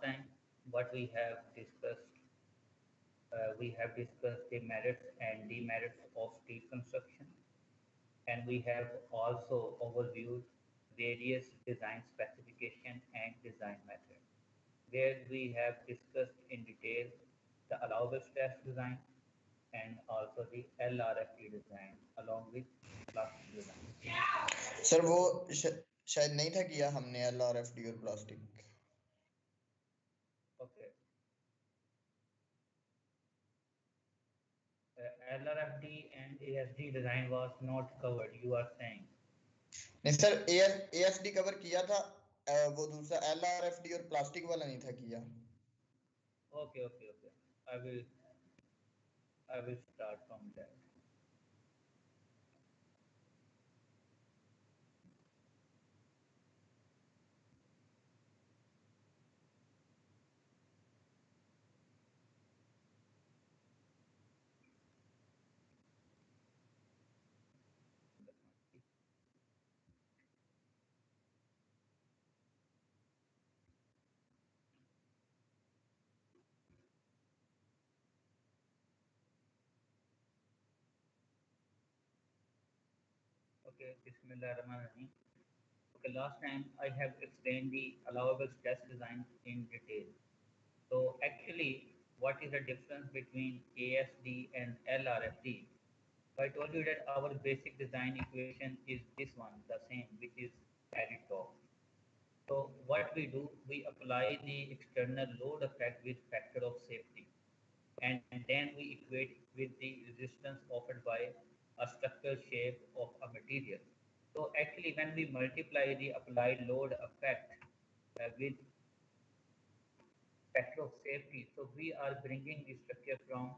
time, what we have discussed the merits and demerits of steel construction, and we have also overviewed various design specification and design methods, where we have discussed in detail the allowable stress design and also the LRFD design along with plastic design. Sir वो शायद नहीं था किया हमने LRFD और plastic. Okay. LRFD and ASD design was not covered, you are saying? नहीं sir, ASD cover किया था, वो दूसरा LRFD और प्लास्टिक वाला नहीं था किया. Okay. I will start from that. Okay, Bismillahirrahmanirrahim. Okay, last time I have explained the allowable stress design in detail. So actually, what is the difference between ASD and LRFD? So I told you that our basic design equation is this one, the same, which is added top. So what we do, we apply the external load effect with factor of safety, and then we equate with the resistance offered by a structural shape of a material. So actually, when we multiply the applied load effect with factor of safety, so we are bringing the structure from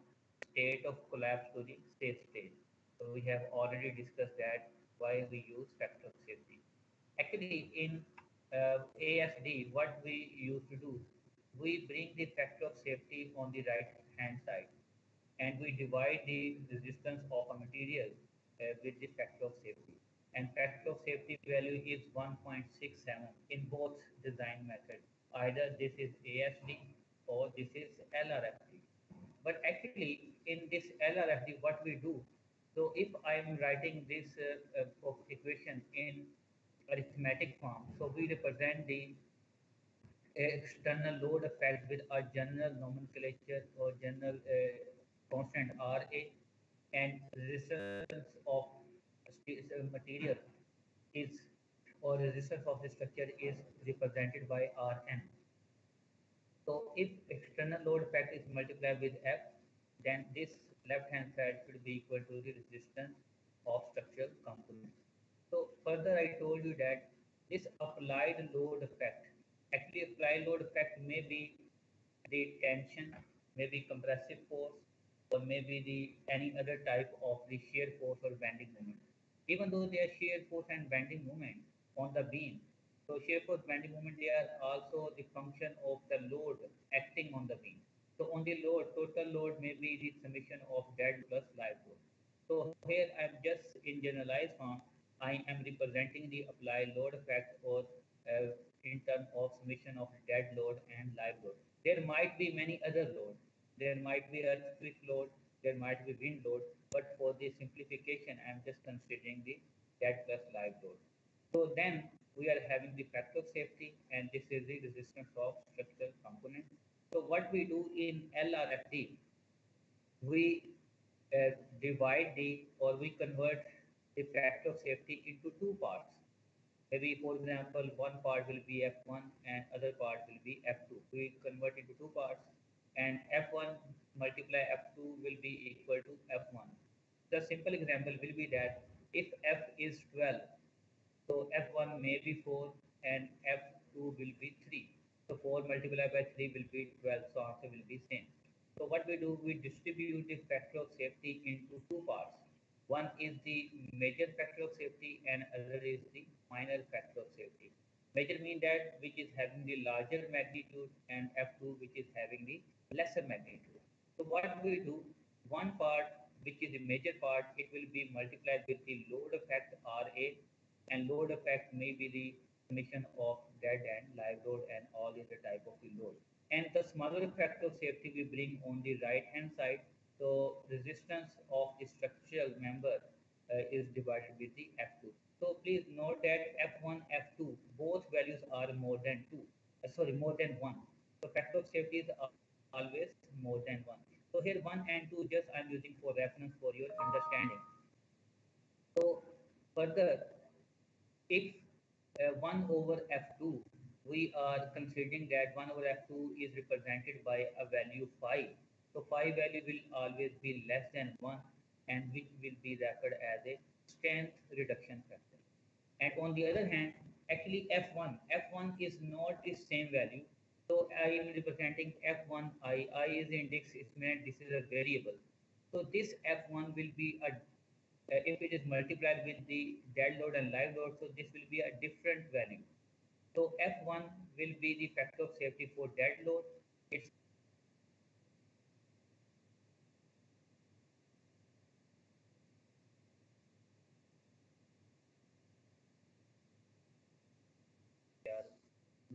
state of collapse to the safe state. So we have already discussed that why we use factor of safety. Actually, in ASD, what we used to do, we bring the factor of safety on the right hand side, and we divide the resistance of a material with the factor of safety. And factor of safety value is 1.67 in both design methods. Either this is ASD or this is LRFD. But actually, in this LRFD, what we do, so if I am writing this equation in arithmetic form, so we represent the external load effect with a general nomenclature or general constant RA, and resistance of material is, or resistance of the structure is represented by Rn. So if external load effect is multiplied with F, then this left hand side should be equal to the resistance of structural components. So further I told you that this applied load effect, actually applied load effect may be the tension, maybe compressive force, or maybe the any other type of the shear force or bending moment. Even though they are shear force and bending moment on the beam, so shear force bending moment, they are also the function of the load acting on the beam. So on the load, total load may be the summation of dead plus live load. So here I am just in generalized form, I am representing the applied load effect or in terms of summation of dead load and live load. There might be many other loads. There might be earthquake load, there might be wind load, but for the simplification, I am just considering the dead plus live load. So then we are having the factor of safety, and this is the resistance of structural component. So what we do in LRFD, we divide the, or we convert the factor of safety into two parts. Maybe, for example, one part will be F1 and other part will be F2. We convert into two parts, and F1 multiply F2 will be equal to F1. The simple example will be that if F is 12, so F1 may be 4 and F2 will be 3. So 4 multiplied by 3 will be 12, so answer will be same. So what we do, we distribute the factor of safety into two parts. One is the major factor of safety and other is the minor factor of safety. Major mean that which is having the larger magnitude, and F2 which is having the lesser magnitude. So what we do, one part which is the major part, it will be multiplied with the load effect RA, and load effect may be the summation of dead and live load and all other type of the load. And the smaller factor of safety we bring on the right hand side. So resistance of the structural member is divided with the F2. So please note that F1, F2, both values are more than 2. More than 1. So factor of safety is always more than 1. So here 1 and 2 just I'm using for reference for your understanding. So further, if 1 over F2, we are considering that 1 over F2 is represented by a value 5. So 5 value will always be less than 1 and which will be referred as a strength reduction factor. And on the other hand, actually F1 is not the same value. So I am representing F1I. I is the index, it meant this is a variable. So this F1 will be a if it is multiplied with the dead load and live load, so this will be a different value. So F1 will be the factor of safety for dead load. It's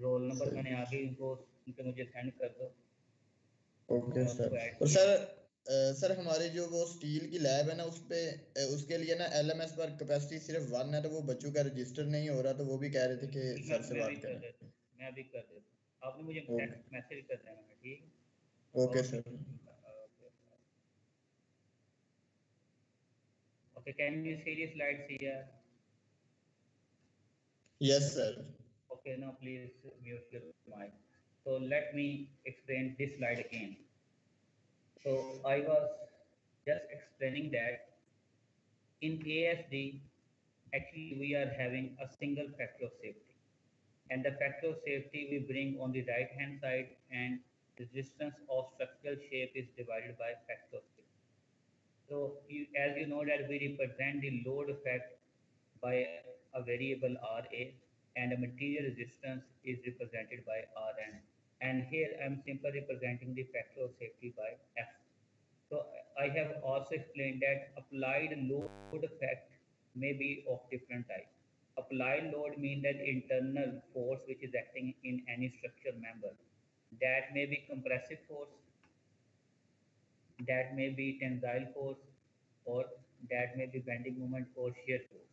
roll number सही। मैंने आगे इनको उनके मुझे send कर दो okay और sir. उसको ऐड और किया सर सर हमारी जो वो स्टील की लैब है ना उस पे उसके लिए ना एलएमएस पर कैपेसिटी सिर्फ 1 है, तो वो बच्चों का रजिस्टर नहीं हो रहा, तो वो भी कह रहे थे कि सर से मैं भी बात कर करें। देता हूँ, मैं भी कर देता हूँ, आपने मुझे ओके टेक्स्ट मैसेज कर देना है, ठीक okay okay sir. Okay can you see the slides here? Yes sir. Okay, now please mute your mic. So let me explain this slide again. So I was just explaining that in ASD, actually we are having a single factor of safety. And the factor of safety we bring on the right hand side, and resistance of structural shape is divided by factor of safety. So as you know that we represent the load effect by a variable RA, and the material resistance is represented by Rn. And here I'm simply representing the factor of safety by F. So I have also explained that applied load effect may be of different types. Applied load means that internal force which is acting in any structural member. That may be compressive force, that may be tensile force, or that may be bending moment or shear force.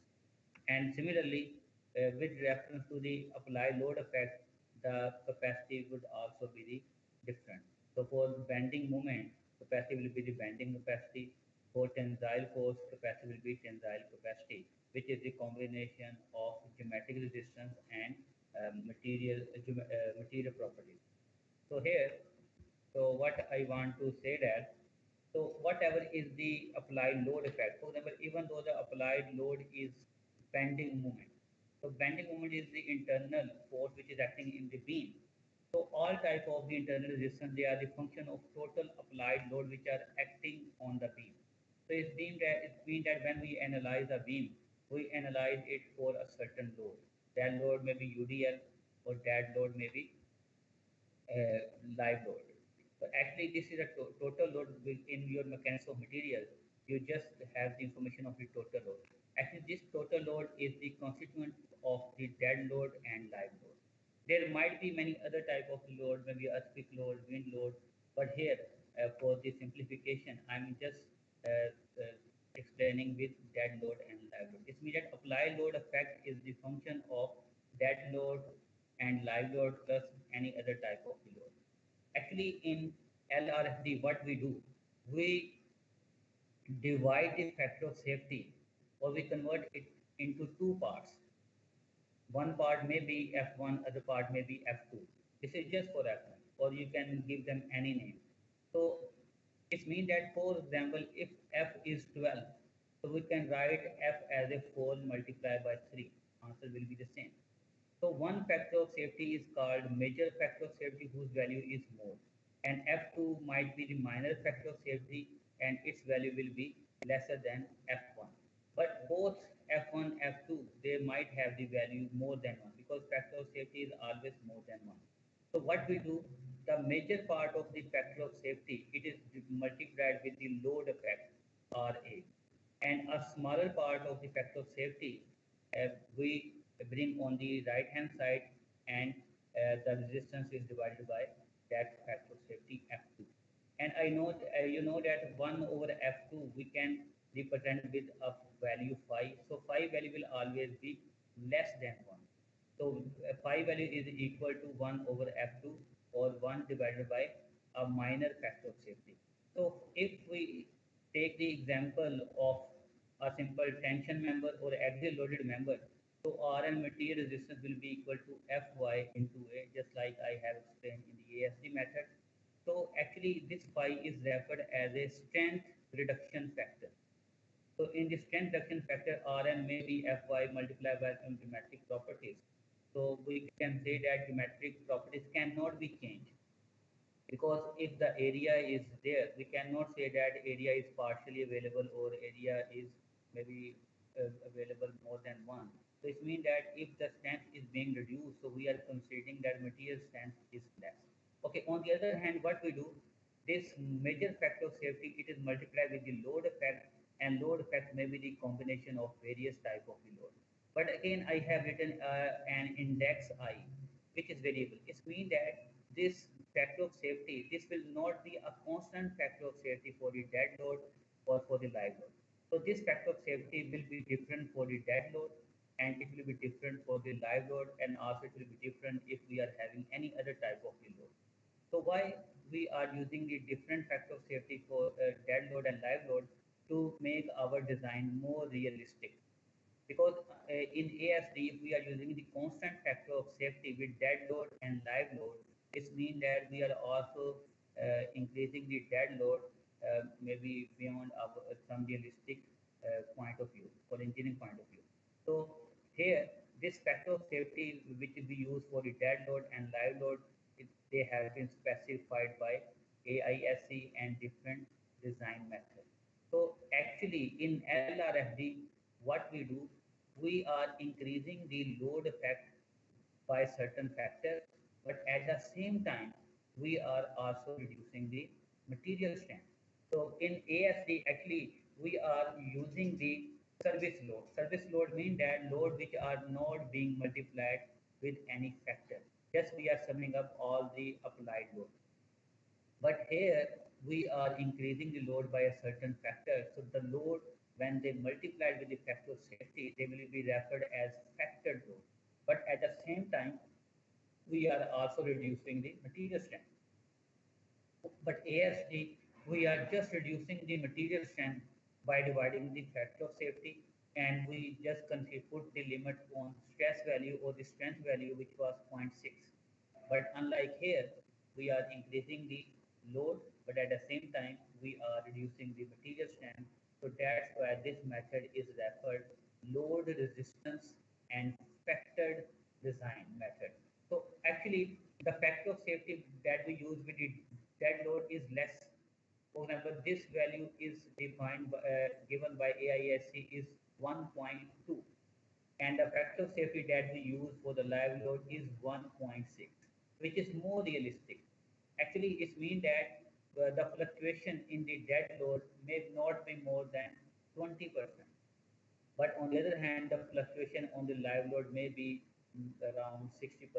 And similarly, with reference to the applied load effect, the capacity would also be the different. So for bending moment, capacity will be the bending capacity. For tensile force, capacity will be tensile capacity, which is the combination of geometric resistance and material properties. So here, so what I want to say that, so whatever is the applied load effect, for example, even though the applied load is bending moment, so bending moment is the internal force which is acting in the beam. So all type of the internal resistance, they are the function of total applied load which are acting on the beam. So it means that when we analyze a beam, we analyze it for a certain load. That load may be UDL, or that load may be live load. So actually, this is a total load in your mechanics of materials. You just have the information of the total load. Actually, this total load is the constituent of the dead load and live load. There might be many other type of load, maybe earthquake load, wind load, but here for the simplification, I'm just explaining with dead load and live load. It means that applied load effect is the function of dead load and live load plus any other type of load. Actually, in LRFD, what we do, we divide the factor of safety, or we convert it into two parts. One part may be F1, other part may be F2. This is just for F1, or you can give them any name. So it means that, for example, if F is 12, so we can write F as a 4 multiplied by 3. Answer will be the same. So one factor of safety is called major factor of safety, whose value is more. And F2 might be the minor factor of safety, and its value will be lesser than F1. But both F1, F2, they might have the value more than 1, because factor of safety is always more than 1. So what we do, the major part of the factor of safety, it is multiplied with the load effect, RA. And a smaller part of the factor of safety, we bring on the right hand side, and the resistance is divided by that I know, you know that 1 over f2 we can represent with a value 5. So phi value will always be less than 1. So phi value is equal to 1 over f2 or 1 divided by a minor factor of safety. So if we take the example of a simple tension member or axial loaded member, so Rn material resistance will be equal to Fy into A, just like I have explained in the ASD method. So actually this phi is referred as a strength reduction factor. So in the strength reduction factor, Rn may be Fy multiplied by some geometric properties. So we can say that geometric properties cannot be changed, because if the area is there, we cannot say that area is partially available or area is maybe available more than one. So it means that if the strength is being reduced, so we are considering that material strength is less. Okay, on the other hand, what we do, this major factor of safety, it is multiplied with the load effect, and load effect may be the combination of various type of the load. But again, I have written an index I, which is variable. It means that this factor of safety, this will not be a constant factor of safety for the dead load or for the live load. So this factor of safety will be different for the dead load, and it will be different for the live load, and also it will be different if we are having any other type of the load. So why we are using the different factor of safety for dead load and live load to make our design more realistic? Because in ASD, if we are using the constant factor of safety with dead load and live load, it means that we are also increasing the dead load maybe beyond our, some realistic point of view or engineering point of view. So here, this factor of safety which we use for the dead load and live load, they have been specified by AISC and different design methods. So actually in LRFD, what we do, we are increasing the load effect by certain factors, but at the same time, we are also reducing the material strength. So in ASD, actually, we are using the service load. Service load means that load which are not being multiplied with any factor. Just we are summing up all the applied load. But here we are increasing the load by a certain factor. So the load, when they multiplied with the factor of safety, they will be referred as factored load. But at the same time, we are also reducing the material strength. But ASD, we are just reducing the material strength by dividing the factor of safety, and we just put the limit on stress value or the strength value, which was 0.6. But unlike here, we are increasing the load, but at the same time, we are reducing the material strength. So that's why this method is referred load resistance and factored design method. So actually, the factor of safety that we use with the dead load is less. For example, this value is defined by, given by AISC is 1.2, and the factor of safety that we use for the live load is 1.6, which is more realistic. Actually, it means that the fluctuation in the dead load may not be more than 20%. But on the other hand, the fluctuation on the live load may be around 60%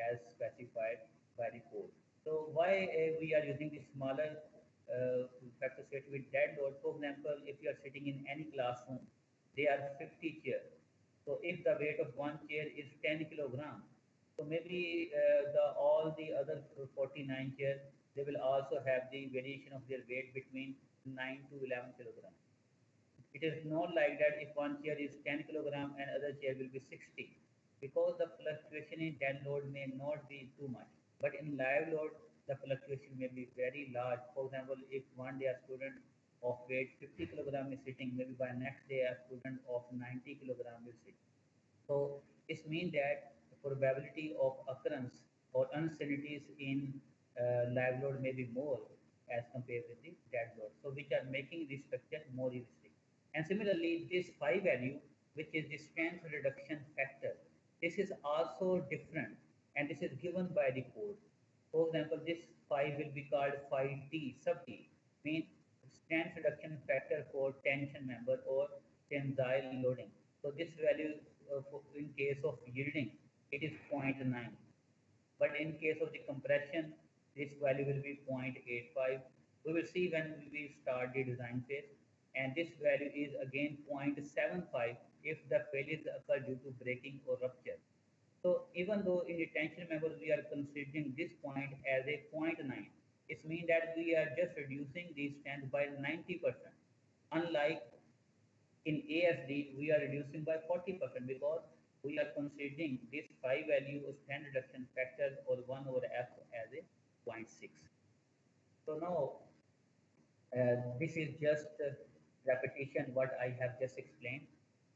as specified by the code. So why we are using the smaller factor set with dead load? For example, if you are sitting in any classroom, there are 50 chairs. So if the weight of one chair is 10 kilograms, so maybe all the other 49 chairs, they will also have the variation of their weight between 9 to 11 kilograms. It is not like that if one chair is 10 kilogram and other chair will be 60, because the fluctuation in dead load may not be too much. But in live load, the fluctuation may be very large. For example, if one day a student of weight 50 kilogram is sitting, maybe by next day a student of 90 kilogram will sit. So this means that the probability of occurrence or uncertainties in live load may be more as compared with the dead load. So which are making this structure more realistic. And similarly, this phi value, which is the strength reduction factor, this is also different, and this is given by the code. For example, this phi will be called phi t sub t, means strength reduction factor for tension member or tensile loading. So this value in case of yielding, it is 0.9. But in case of the compression, this value will be 0.85. We will see when we start the design phase. And this value is again 0.75 if the failures occur due to breaking or rupture. So even though in the tension members we are considering this point as a zero point 0.9, it means that we are just reducing the strength by 90%. Unlike in ASD, we are reducing by 40% because we are considering this phi value of strength reduction factor or 1 over F as a zero point 0.6. So now this is just repetition what I have just explained.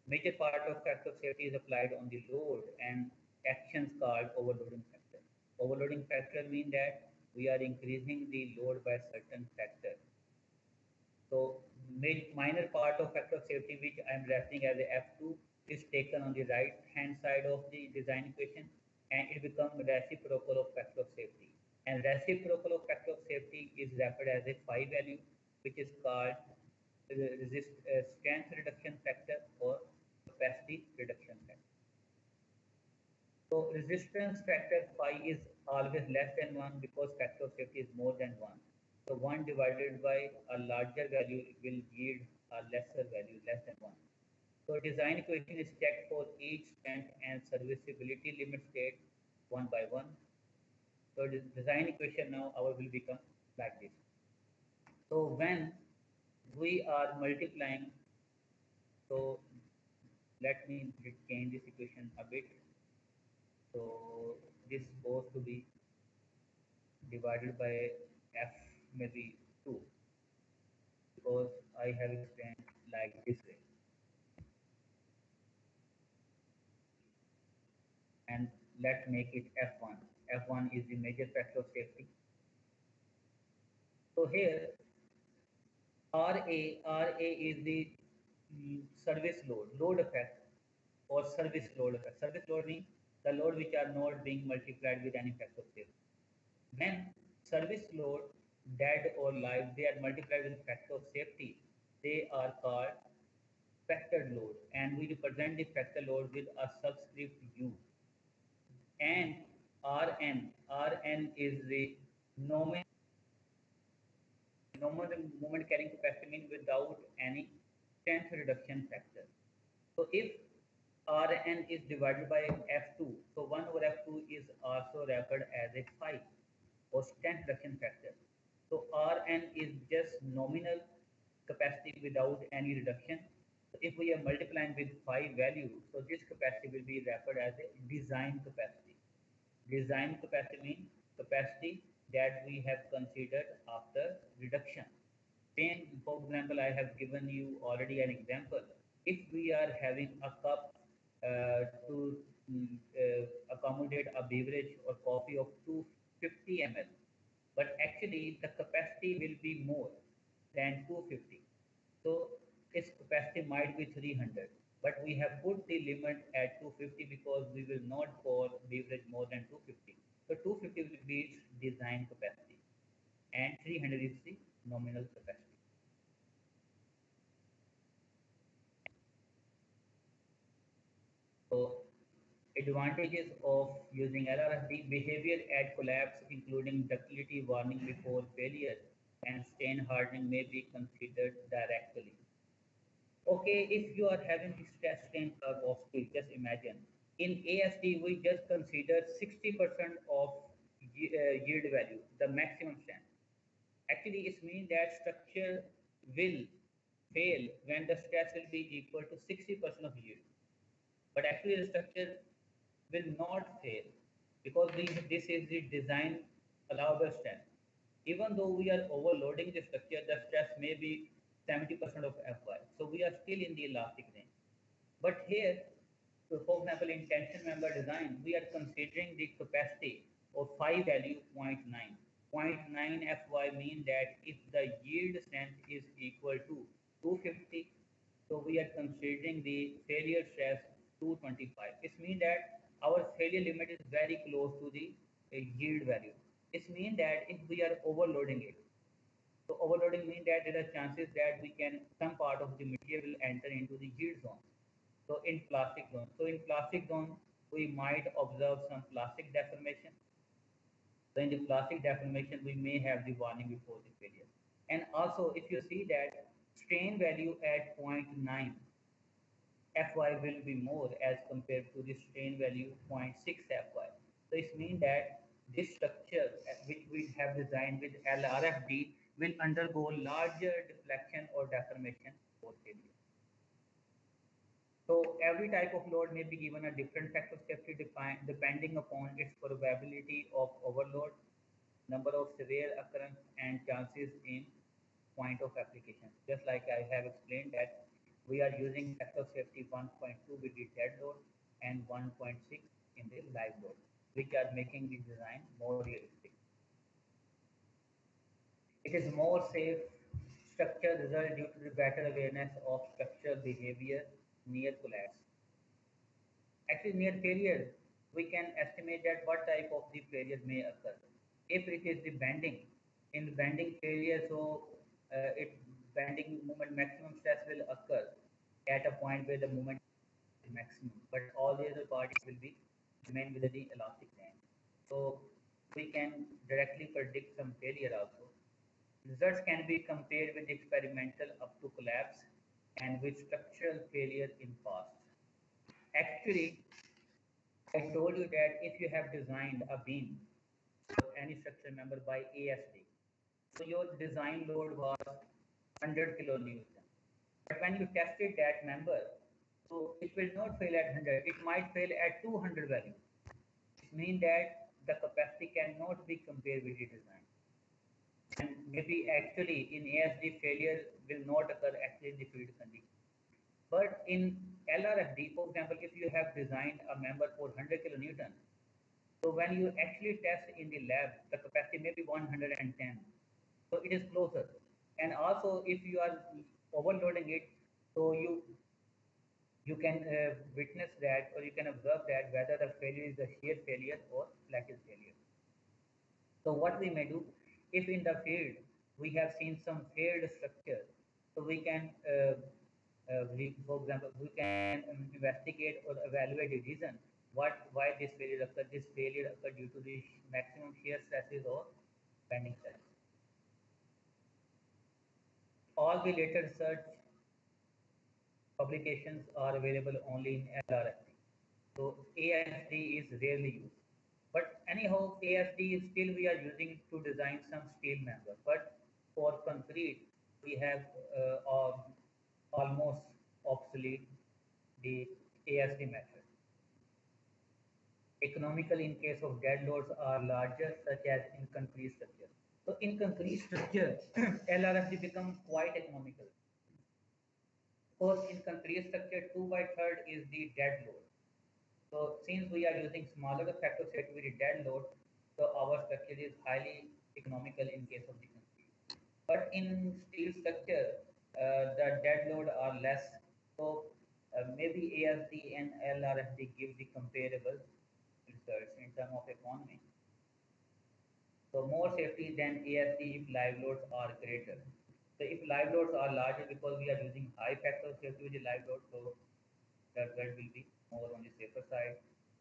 Major part of factor of safety is applied on the load and actions called overloading factor. Overloading factor means that we are increasing the load by certain factor. So minor part of factor of safety which I am referring as a F2 is taken on the right hand side of the design equation and it becomes reciprocal of factor of safety. And reciprocal of factor of safety is referred as a phi value which is called strength reduction factor or capacity reduction factor. So resistance factor phi is always less than 1 because factor of safety is more than 1. So 1 divided by a larger value will yield a lesser value, less than 1. So design equation is checked for each strength and serviceability limit state one by one. So the design equation now our will become like this. So when we are multiplying, so let me change this equation a bit. So this goes to be divided by f maybe 2 because I have explained like this way. And let's make it F1. F1 is the major factor of safety. So here RA is the service load effect or service load effect. Service load means the load which are not being multiplied with any factor of safety. When service load, dead or live, they are multiplied with factor of safety, they are called factor load and we represent the factor load with a subscript U. And Rn is the nominal moment carrying capacity mean without any strength reduction factor. So if Rn is divided by F2, so 1 over F2 is also referred as a phi or strength reduction factor. So Rn is just nominal capacity without any reduction. So if we are multiplying with phi value, so this capacity will be referred as a design capacity. Design capacity means capacity that we have considered after reduction. Same, for example, I have given you already an example. If we are having a cup to accommodate a beverage or coffee of 250 ml, but actually the capacity will be more than 250. So its capacity might be 300, but we have put the limit at 250 because we will not pour beverage more than 250. So 250 will be its design capacity and 300 is the nominal capacity. So advantages of using LRFD: behavior at collapse, including ductility warning before failure and stain hardening may be considered directly. Okay, if you are having the stress strain curve of steel, just imagine. In ASD, we just consider 60% of yield value, the maximum strength. Actually, it means that structure will fail when the stress will be equal to 60% of yield. But actually, the structure will not fail because this is the design allowable strength. Even though we are overloading the structure, the stress may be 70% of Fy. So we are still in the elastic range. But here, so for example, in tension member design, we are considering the capacity of phi value 0.9. 0.9 Fy means that if the yield strength is equal to 250, so we are considering the failure stress 225. It means that our failure limit is very close to the yield value. It means that if we are overloading it, so overloading means that there are chances that some part of the material will enter into the yield zone. So in plastic zone, we might observe some plastic deformation. So in the plastic deformation, we may have the warning before the failure. And also, if you see that strain value at 0.9 Fy will be more as compared to the strain value 0.6 Fy. So it means that this structure which we have designed with LRFD will undergo larger deflection or deformation for failure. So every type of load may be given a different factor of safety depending upon its probability of overload, number of severe occurrence, and chances in point of application. Just like I have explained that we are using factor of safety 1.2 with the dead load and 1.6 in the live load, which are making the design more realistic. It is more safe structure result due to the better awareness of structural behavior near collapse. Actually, near failure, we can estimate that what type of the failure may occur. If it is the bending, in the bending failure, so it bending moment maximum stress will occur at a point where the moment is maximum, but all the other parties will be remain within the elastic range. So we can directly predict some failure also. Results can be compared with experimental up to collapse and with structural failure in past. Actually, I told you that if you have designed a beam or any structural member by ASD, so your design load was 100 kilonewton. But when you tested that member, so it will not fail at 100, it might fail at 200 value. It means that the capacity cannot be compared with the design. And maybe actually in ASD failure will not occur actually in the field condition. But in LRFD, for example, if you have designed a member for 100 kilonewton, so when you actually test in the lab, the capacity may be 110. So it is closer. And also, if you are overloading it, so you can witness that, or you can observe that whether the failure is a shear failure or lattice failure. So what we may do, if in the field we have seen some failed structure, so we can, for example, we can investigate or evaluate the reason why this failure occurred. This failure occurred due to the maximum shear stresses or bending stresses. All the later research publications are available only in LRFD. So ASD is rarely used. But anyhow, ASD is still we are using to design some steel member. But for concrete, we have almost obsolete the ASD method. Economical in case of dead loads are larger, such as in concrete structure. So in concrete structure, LRFD become quite economical. Of course, in concrete structure, 2/3 is the dead load. So since we are using smaller factor set with the dead load, so our structure is highly economical in case of the concrete. But in steel structure, the dead load are less. So maybe ASD and LRFD give the comparable results in terms of economy. So more safety than ASD if live loads are greater. So if live loads are larger because we are using high factor of safety with the live load, so the result will be more on the safer side.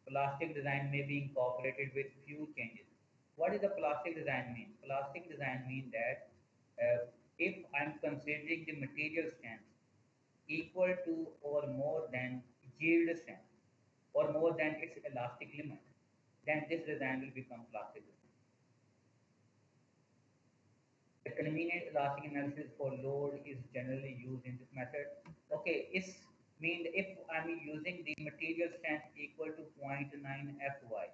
Plastic design may be incorporated with few changes. What does the plastic design mean? Plastic design means that if I'm considering the material strength equal to or more than yield strength or more than its elastic limit, then this design will become plastic design. The convenient elastic analysis for load is generally used in this method. Okay, it's mean if I'm using the material strength equal to 0.9 Fy,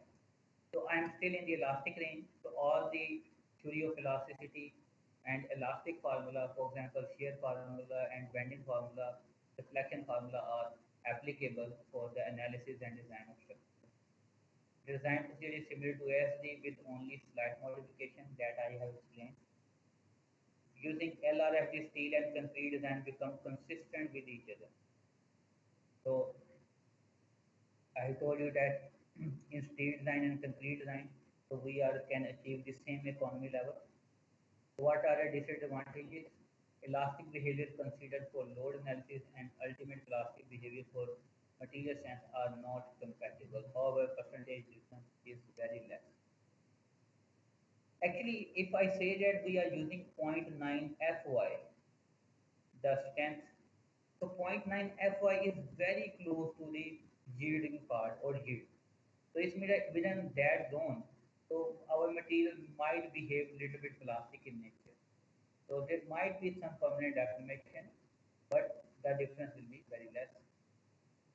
so I'm still in the elastic range. So all the theory of elasticity and elastic formula, for example, shear formula and bending formula, deflection formula are applicable for the analysis and design of structure. The design procedure is similar to ASD with only slight modification that I have explained. Using LRFD steel and concrete design become consistent with each other. So I told you that in steel design and concrete design, so we can achieve the same economy level. What are the disadvantages? Elastic behavior considered for load analysis and ultimate elastic behavior for material strength are not compatible. However, percentage difference is very less. Actually, if I say that we are using zero point 0.9 FY, the strength, so zero point 0.9 FY is very close to the yielding part or yield. So it's mean that within that zone, so our material might behave a little bit plastic in nature. So there might be some permanent deformation, but the difference will be very less.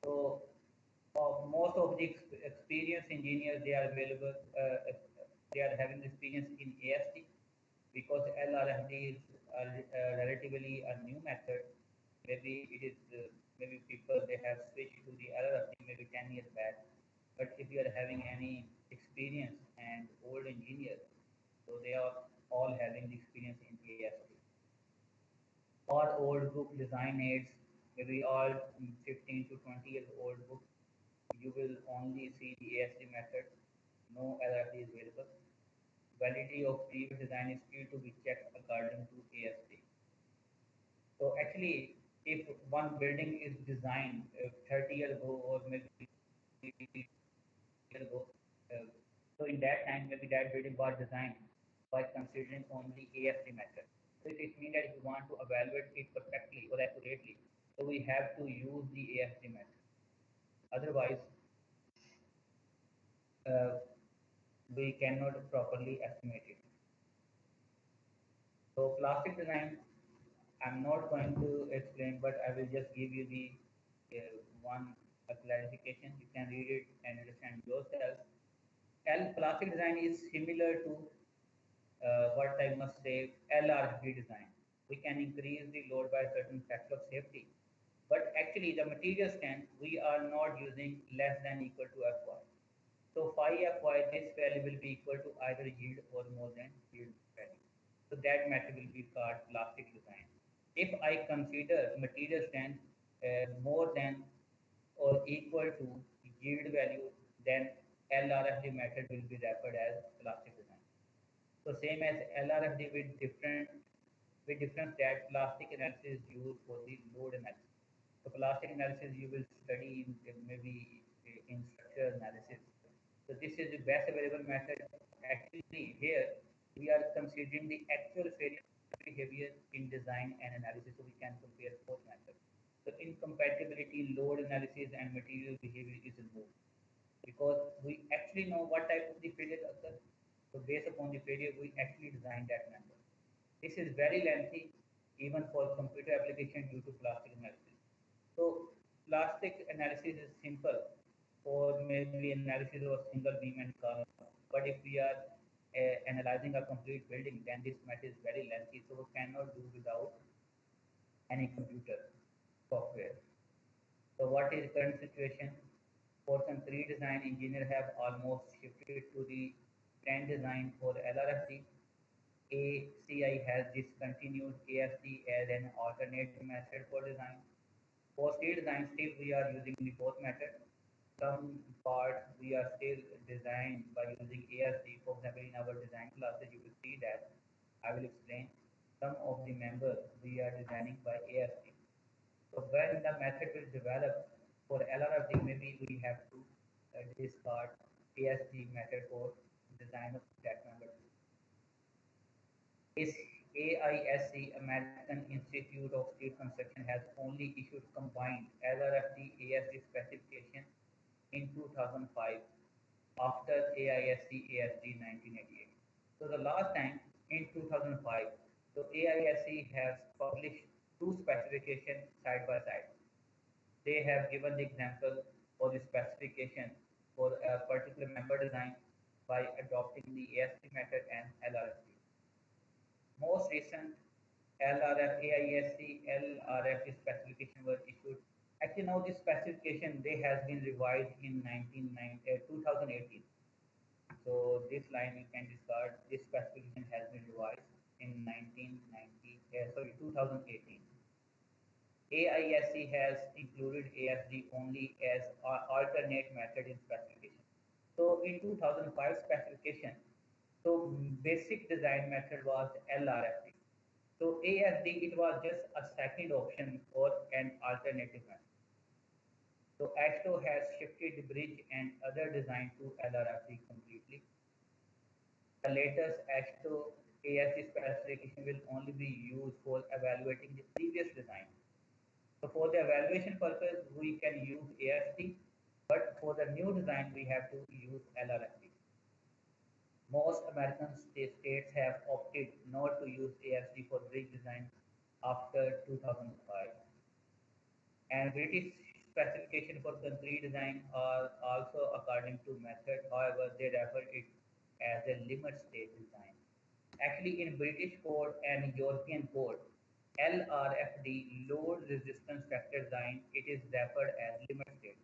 So most of the experienced engineers, they are available, they are having experience in AST because LRFD is relatively a new method. Maybe it is, maybe people they have switched to the LRFD maybe 10 years back. But if you are having any experience and old engineers, so they are all having the experience in AST. All old book design aids, maybe all 15 to 20 years old books, you will only see the ASD method, no LRD is available. Validity of previous design is still to be checked according to ASD. So actually, if one building is designed 30 years ago or maybe years ago, uh, so in that time maybe that building was designed by considering only ASD method. So it means that if you want to evaluate it perfectly or accurately, so we have to use the ASD method. Otherwise, uh, we cannot properly estimate it. So plastic design, I'm not going to explain, but I will just give you the one clarification. You can read it and understand yourself. Plastic design is similar to what I must say LRFD design. We can increase the load by a certain factor of safety, but actually the material strength we are not using less than equal to Fy. So phi Fy, this value will be equal to either yield or more than yield value. So that method will be called plastic design. If I consider material strength more than or equal to yield value, then LRFD method will be referred as plastic design. So same as LRFD with difference that plastic analysis is used for the load analysis. So plastic analysis you will study in maybe in structure analysis. So this is the best available method. Actually here we are considering the actual failure behavior in design and analysis, so we can compare both methods. So incompatibility, load analysis and material behavior is removed because we actually know what type of the failure occurs. So based upon the failure, we actually design that method. This is very lengthy, even for computer application due to plastic analysis. So plastic analysis is simple for maybe analysis of single beam and column. But if we are analyzing a complete building, then this method is very lengthy, so we cannot do without any computer software. So what is current situation? Portion 3 design engineer have almost shifted to the trend design for LRFD. ACI has discontinued AFD as an alternate method for design. For steel design, still we are using the both method. Some parts we are still designed by using ASD. For example, in our design classes, you will see that I will explain some of the members we are designing by ASD. So when the method will develop for LRFD, maybe we have to discard ASD method for design of that member. Is AISC, American Institute of Steel Construction, has only issued combined LRFD ASD specification in 2005 after AISC ASD 1988. So the last time in 2005, so AISC has published two specifications side by side. They have given the example for the specification for a particular member design by adopting the ASD method and LRFD. Most recent LRF, AISC, LRF specification were issued. Actually, now this specification they has been revised in 2018. So this line you can discard. This specification has been revised in 2018. AISC has included ASD only as alternate method in specification. So in 2005 specification, so basic design method was LRFD. So ASD, it was just a second option or an alternative method. So ASTO has shifted the bridge and other design to LRFD completely. The latest H2 ASD specification will only be used for evaluating the previous design. So for the evaluation purpose, we can use ASD, but for the new design, we have to use LRFD. Most American states have opted not to use ASD for bridge design after 2005. And British specification for concrete design are also according to method. However, they refer it as a limit state design. Actually, in British code and European code, LRFD, load resistance factor design, it is referred as limit state.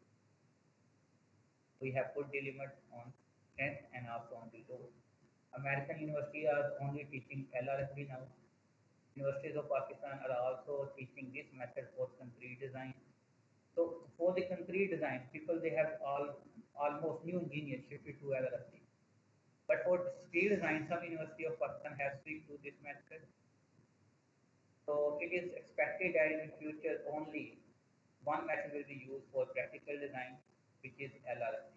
We have put the limit on strength and also on the load. American universities are only teaching LRFD now. Universities of Pakistan are also teaching this method for concrete design. So for the concrete design, people they have almost new engineers shifted to LRFD. But for steel design, some University of Pakistan has switched to this method. So it is expected that in the future only one method will be used for practical design, which is LRFD.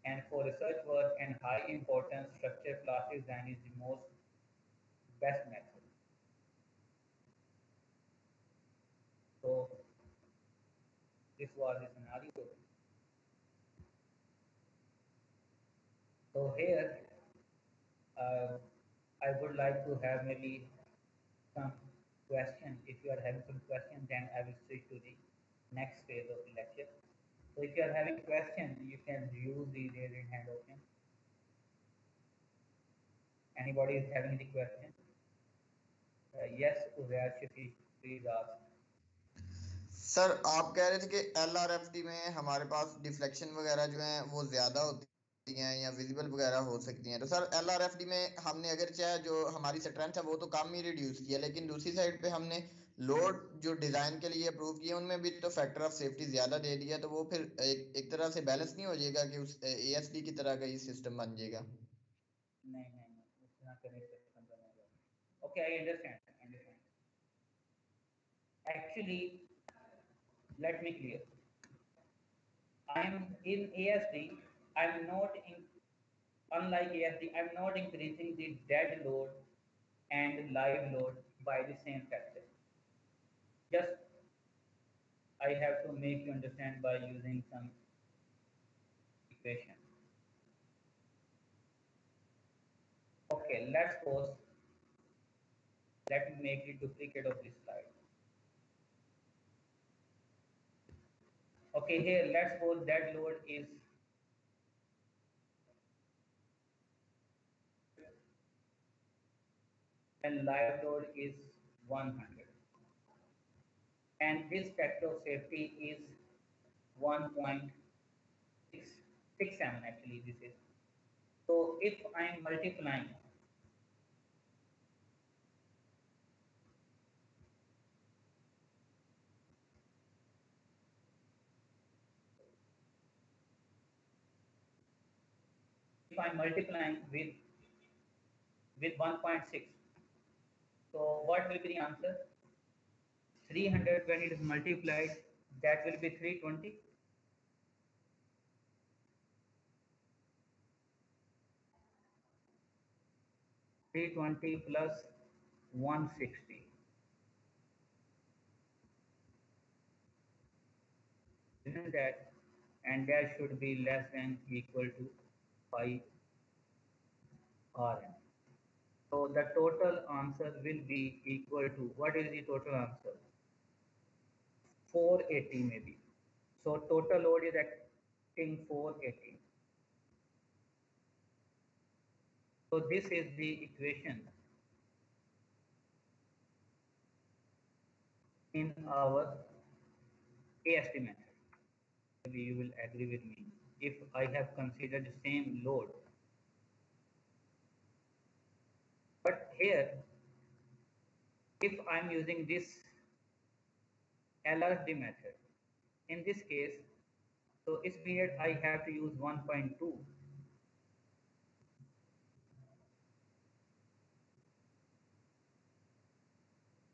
And for research work and high importance structure class design is the most best method. So this was the scenario. So here I would like to have maybe some question. If you are having some question, then I will switch to the next phase of the lecture. So if you are having question, you can use the raising hand option. Anybody is having the question? Yes, Uzair Shafi, please ask. Sir आप कह रहे थे कि LRFD में हमारे पास deflection वगैरह जो है वो ज़्यादा होती हैं या विजिबल वगैरह हो सकती हैं, तो सर LRFD में हमने अगर चाहे जो हमारी स्ट्रेंथ है वो तो कम ही रिड्यूस किया, लेकिन दूसरी साइड पे हमने लोड जो डिज़ाइन के लिए अप्रूव किया उनमें भी तो फैक्टर ऑफ सेफ्टी ज़्यादा दे दिया, तो वो फिर एक तरह से बैलेंस नहीं हो जाएगा कि उस ASD की तरह का ही सिस्टम बन जाएगा? नहीं नहीं नहीं, उतना करने से सिस्टम बनेगा. Okay, I understand. Actually, let me clear. I'm in ASD. I'm not in, unlike ASD, I'm not increasing the dead load and live load by the same factor. Just I have to make you understand by using some equation. Okay, let's suppose, let me make the duplicate of this slide. Okay, here let's suppose dead load is and live load is 100. And this factor of safety is 1.667 actually this is. So if I am multiplying if I am multiplying with 1.6, so what will be the answer? 300 when it is multiplied, that will be 320. plus 160, isn't that? And that should be less than equal to 5 Rn. So the total answer will be equal to, what is the total answer? 480 maybe. So total load is acting 480. So this is the equation in our AST method. Maybe you will agree with me. If I have considered the same load, but here, if I'm using this LRFD method, in this case, so it's period I have to use 1.2.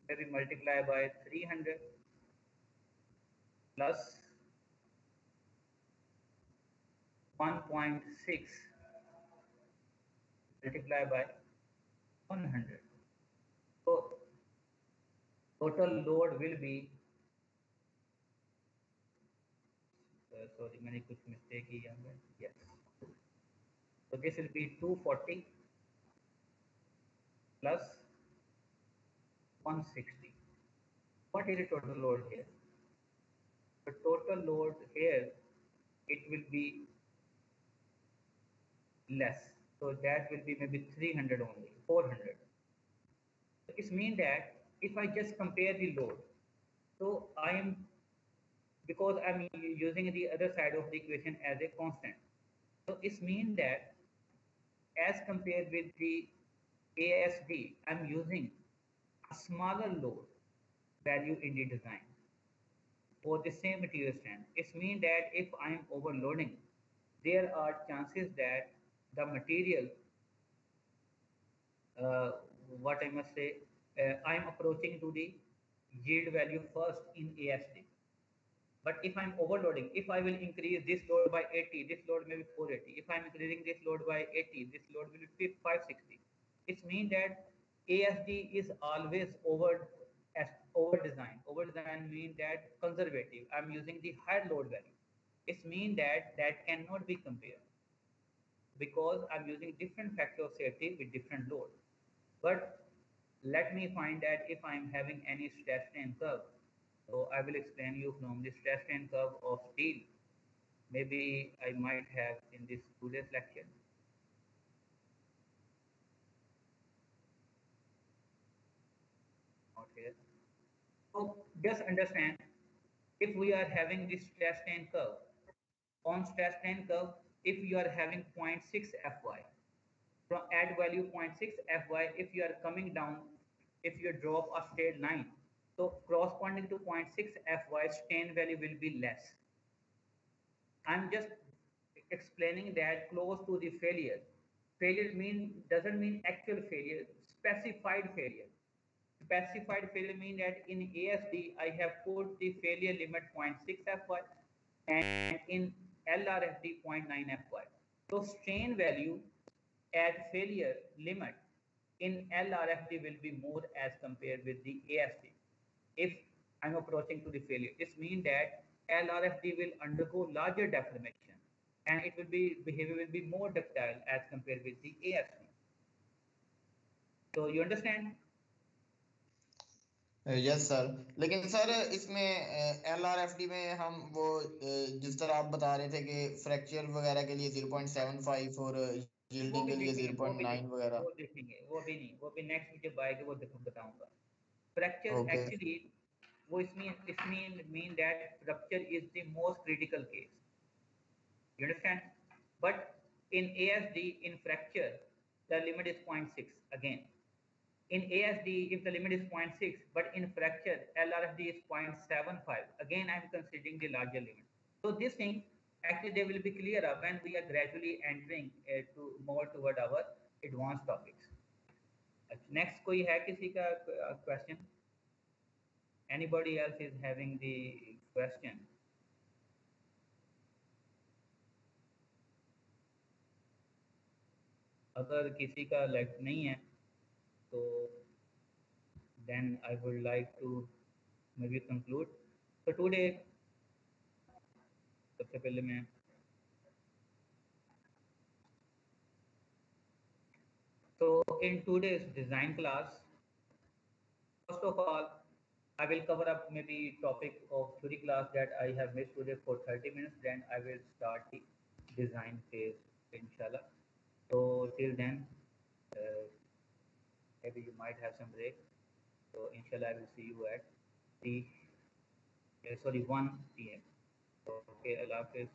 Maybe multiply by 300 plus 1.6 multiply by 100. So total load will be, sorry, मैंने कुछ mistake की यहाँ पे. Yes. So this will be 240 plus 160. What is the total load here? The total load here, it will be less. So that will be maybe 300 only, 400. So it means that if I just compare the load, so I am, because I'm using the other side of the equation as a constant. So it means that as compared with the ASD, I'm using a smaller load value in the design for the same material strength. It means that if I'm overloading, there are chances that the material, uh, what I must say, I'm approaching to the yield value first in ASD. But if I'm overloading, if I will increase this load by 80, this load may be 480. If I'm increasing this load by 80, this load will be 560. It means that ASD is always over design. Over design means that conservative. I'm using the higher load value. It means that that cannot be compared because I'm using different factor of safety with different load. But let me find that if I'm having any stress strain curve. So I will explain you from the stress strain curve of steel. Maybe I might have in this today's lecture. Not here. So just understand, if we are having this stress strain curve, on stress strain curve, if you are having 0.6 Fy, from add value 0.6 Fy, if you are coming down, if you drop a straight line, so corresponding to 0.6 Fy, strain value will be less. I'm just explaining that close to the failure. Failure doesn't mean actual failure, specified failure. Specified failure means that in ASD I have put the failure limit 0.6 Fy and in LRFD 0.9 Fy. So strain value at failure limit in LRFD will be more as compared with the ASD. If I'm approaching to the failure, this means that LRFD will undergo larger deformation and it will be, behavior will be more ductile as compared with the ASD. So you understand? Yes sir, लेकिन sir इसमें LRFD में हम वो जिस तरह आप बता रहे थे कि फ्रैक्चर वगैरह के लिए 0.75 और वो यील्डिंग भी के लिए देखेंगे, 0.9 वगैरह. वो देखेंगे, वो भी नहीं, वो भी नेक्स्ट जब आएगा वो बताऊंगा. Fracture okay. actually, वो इसमें mean that rupture is the most critical case. You understand? But in ASD, in fracture, the limit is 0.6 again. In ASD, if the limit is 0.6, but in fracture, LRFD is 0.75. Again, I'm considering the larger limit. So this thing, actually, they will be clearer when we are gradually entering to more toward our advanced topics. Next, कोई है किसी का question? Anybody else is having the question? अगर किसी का like नहीं है तो then I would like to maybe conclude. So today सबसे पहले मैं so in today's design class, first of all, I will cover up maybe topic of theory class that I have missed today for 30 minutes. Then I will start the design phase, inshallah. So till then, uh, maybe you might have some break. So inshallah, I will see you at 1 p.m. So, okay, Allah Hafiz.